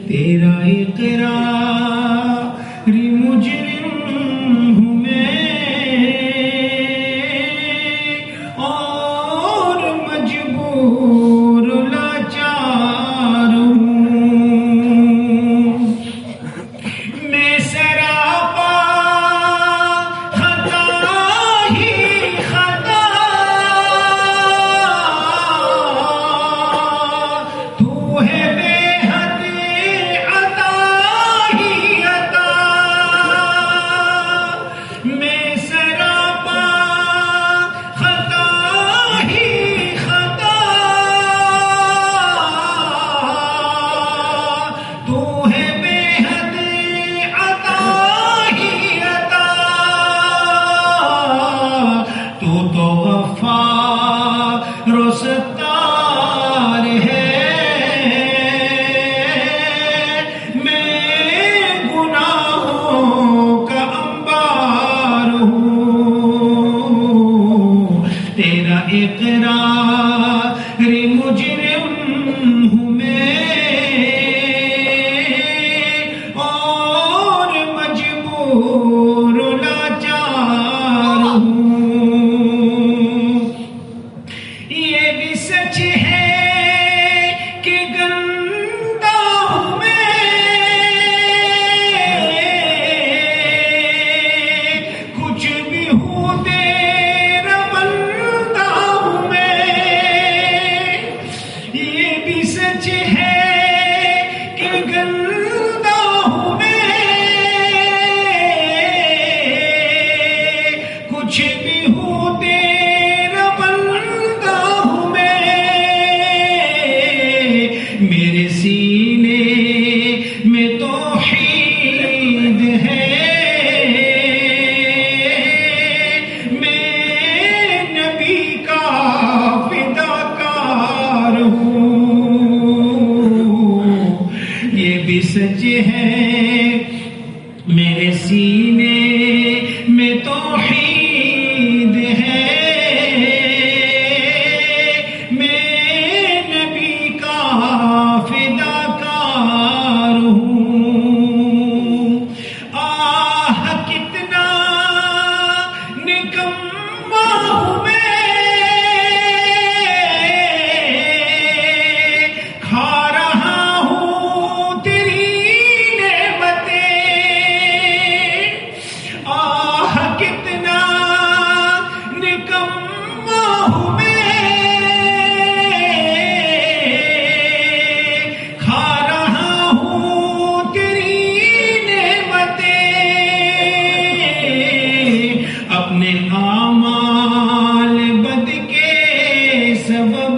تیرا اقرار مجرم ہوں میں اور مجبور لاچار ہوں میں سراپا خطا ہی خطا تو ہے بے حد عطا ہی عطا میں سراپا خطا ہی خطا تو ہے بے حد عطا ہی عطا تو غفار و ستار ہے میں گناہوں کا انبار ہوں تیرا اقرار مجرم ہوں میں اور مجبور لاچار ہوں یہ بھی سچ ہے کہ گندا ہوں میں کچھ بھی ہوں تیرا بندہ ہوں میں یہ بھی سچ ہے کہ گندا ہوں میں کچھ بھی ہوں تیرا بندہ ہوں میں میرے سینے میں توحید ہے میں نبی کا فداکار ہوں یہ بھی سچ ہے میرے سینے میں توحید ہے میں نبی کا فداکار ہوں آہ کتنا نکما ہوں میں کھا رہا ہوں تیری نعمتیں آہ کتنا نکما ہوں میں کھا رہا ہوں تیری نعمتیں اپنے اعمال بد کے سبب